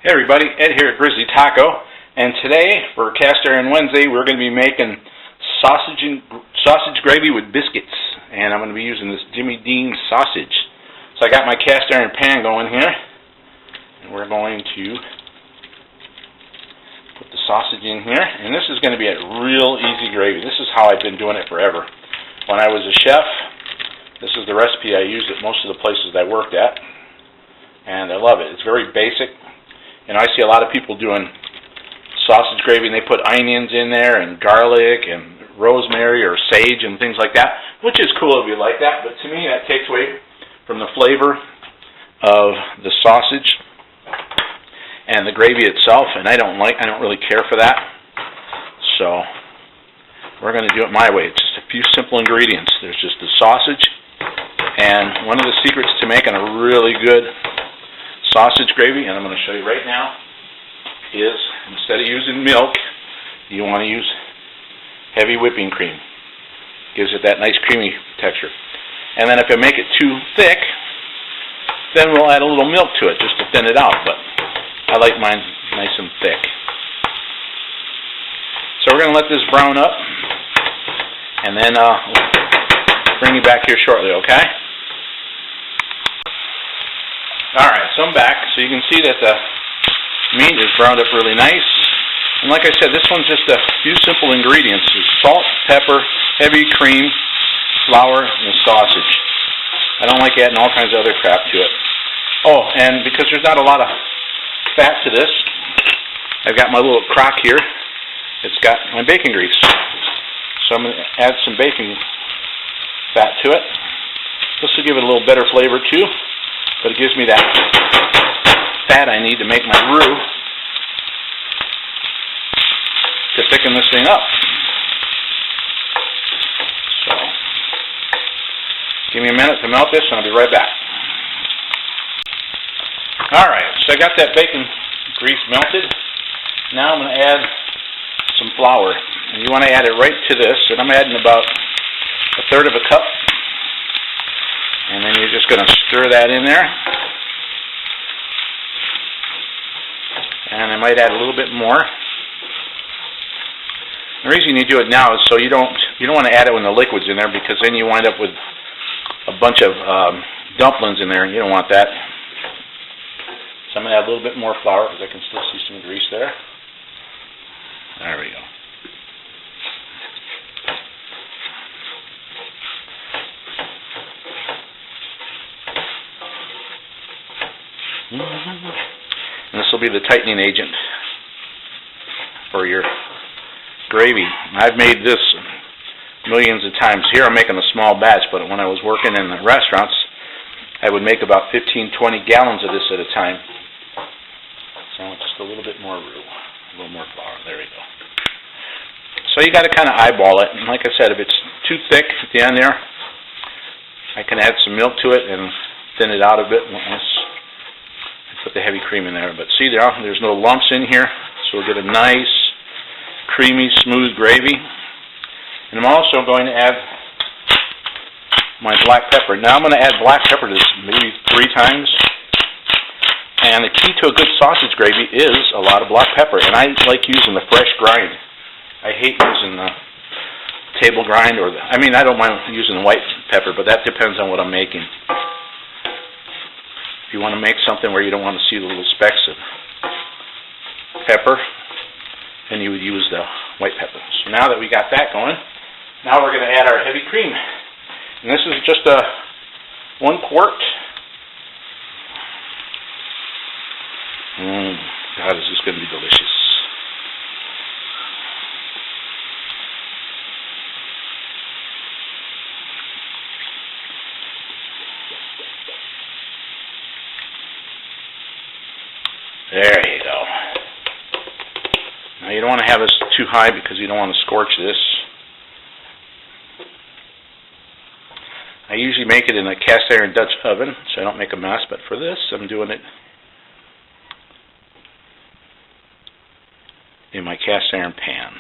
Hey everybody, Ed here at Grizzly Taco, and today for Cast Iron Wednesday we're going to be making sausage gravy with biscuits, and I'm going to be using this Jimmy Dean sausage. So I got my cast iron pan going here, and we're going to put the sausage in here, and this is going to be a real easy gravy. This is how I've been doing it forever. When I was a chef, this is the recipe I used at most of the places I worked at, and I love it. It's very basic. And I see a lot of people doing sausage gravy, and they put onions in there, and garlic, and rosemary, or sage, and things like that, which is cool if you like that, but to me that takes away from the flavor of the sausage and the gravy itself, and I don't really care for that. So we're going to do it my way. It's just a few simple ingredients. There's just the sausage, and one of the secrets to making a really good sausage gravy, and I'm going to show you right now, is instead of using milk, you want to use heavy whipping cream. Gives it that nice creamy texture. And then if I make it too thick, then we'll add a little milk to it just to thin it out, but I like mine nice and thick. So we're going to let this brown up, and then bring you back here shortly, okay? Alright, so I'm back, so you can see that the meat is browned up really nice. And like I said, this one's just a few simple ingredients. There's salt, pepper, heavy cream, flour, and the sausage. I don't like adding all kinds of other crap to it. Oh, and because there's not a lot of fat to this, I've got my little crock here. It's got my bacon grease. So I'm going to add some bacon fat to it. This will give it a little better flavor too. But it gives me that fat I need to make my roux to thicken this thing up. So, give me a minute to melt this and I'll be right back. Alright, so I got that bacon grease melted. Now I'm going to add some flour. And you want to add it right to this, and I'm adding about 1/3 of a cup. And then you're just going to stir that in there. And I might add a little bit more. The reason you do it now is so you don't want to add it when the liquid's in there, because then you wind up with a bunch of dumplings in there, and you don't want that. So I'm going to add a little bit more flour because I can still see some grease there. There we go. And this will be the tightening agent for your gravy. I've made this millions of times. Here I'm making a small batch, but when I was working in the restaurants, I would make about 15-20 gallons of this at a time. So just a little bit more roux, a little more flour. There we go. So you got to kind of eyeball it. And like I said, if it's too thick at the end there, I can add some milk to it and thin it out a bit once put the heavy cream in there. But see there's no lumps in here, so we'll get a nice, creamy, smooth gravy. And I'm also going to add my black pepper. Now I'm going to add black pepper to this maybe 3 times. And the key to a good sausage gravy is a lot of black pepper. And I like using the fresh grind. I hate using the table grind, I don't mind using the white pepper, but that depends on what I'm making. If you want to make something where you don't want to see the little specks of pepper, then you would use the white pepper. So now that we got that going, now we're going to add our heavy cream. And this is just 1 quart. God, is this going to be delicious. There you go. Now you don't want to have this too high because you don't want to scorch this. I usually make it in a cast iron Dutch oven so I don't make a mess, but for this I'm doing it in my cast iron pan.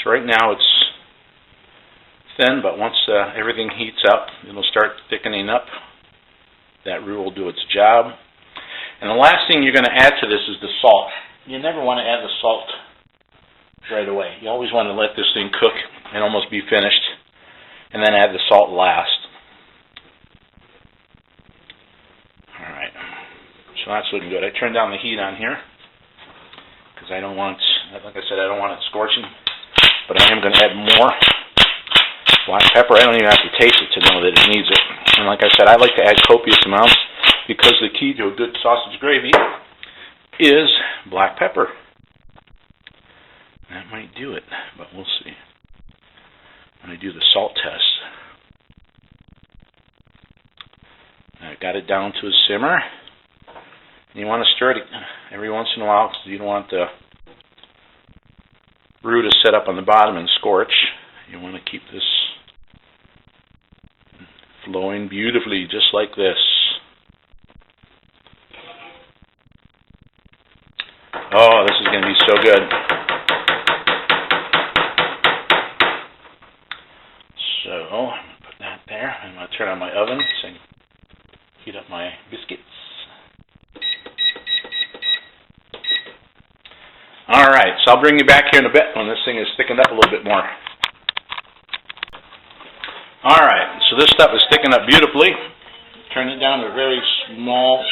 So right now it's thin, but once everything heats up, it'll start thickening up. That roux will do its job. And the last thing you're going to add to this is the salt. You never want to add the salt right away. You always want to let this thing cook and almost be finished, and then add the salt last. Alright, so that's looking good. I turned down the heat on here because I don't want, like I said, I don't want it scorching, but I am going to add more black pepper. I don't even have to taste it to know that it needs it. And like I said, I like to add copious amounts because the key to a good sausage gravy is black pepper. That might do it, but we'll see when I do the salt test. I got it down to a simmer. And you want to stir it every once in a while because you don't want the roux to set up on the bottom and scorch. You want to keep this flowing beautifully, just like this. Oh, this is going to be so good. So, I'm going to put that there. I'm going to turn on my oven so I can heat up my biscuits. Alright, so I'll bring you back here in a bit when this thing is thickened up a little bit more. Alright, so this stuff is thickened up beautifully. Turn it down to a very small,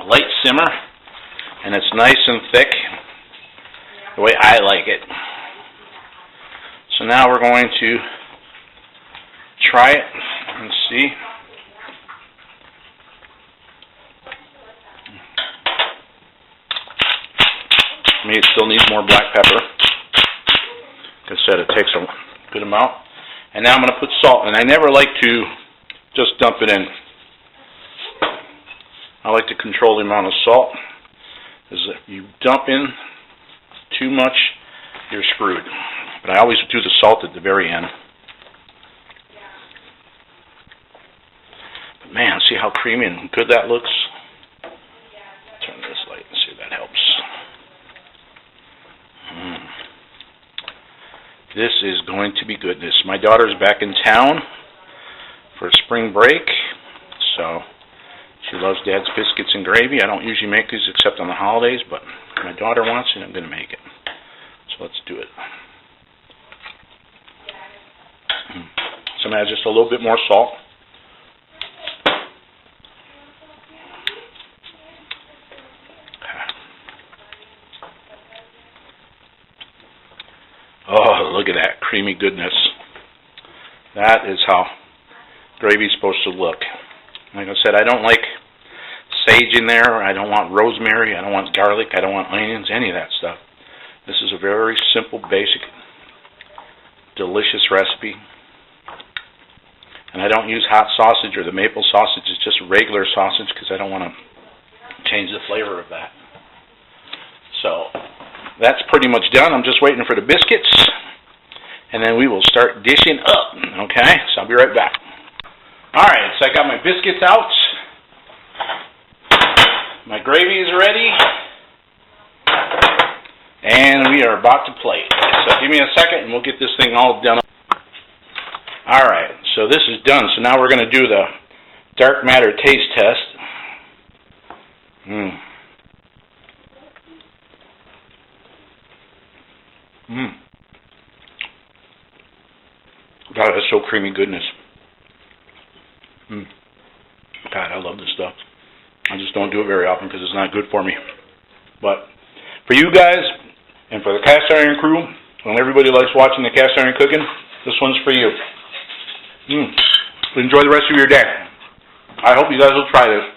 light simmer. And it's nice and thick, the way I like it. So now we're going to try it and see. To me, it still needs more black pepper. Like I said, it takes a good amount. And now I'm going to put salt, and I never like to just dump it in. I like to control the amount of salt. Because if you dump in too much, you're screwed. But I always do the salt at the very end. But man, see how creamy and good that looks? Turn this light and see if that helps. This is going to be goodness. My daughter's back in town for spring break, so she loves Dad's biscuits and gravy. I don't usually make these except on the holidays, but my daughter wants it, I'm going to make it. So let's do it. So I'm going to add just a little bit more salt. Oh, look at that creamy goodness. That is how gravy is supposed to look. Like I said, I don't like sage in there. I don't want rosemary. I don't want garlic. I don't want onions, any of that stuff. This is a very simple, basic, delicious recipe. And I don't use hot sausage or the maple sausage. It's just regular sausage because I don't want to change the flavor of that. So that's pretty much done. I'm just waiting for the biscuits, and then we will start dishing up. Okay, so I'll be right back. Alright, so I got my biscuits out. My gravy is ready. And we are about to plate. So give me a second and we'll get this thing all done. Alright, so this is done. So now we're going to do the dark matter taste test. God, that's so creamy goodness. God, I love this stuff. I just don't do it very often because it's not good for me. But for you guys and for the cast iron crew, and everybody likes watching the cast iron cooking, this one's for you. Enjoy the rest of your day. I hope you guys will try this.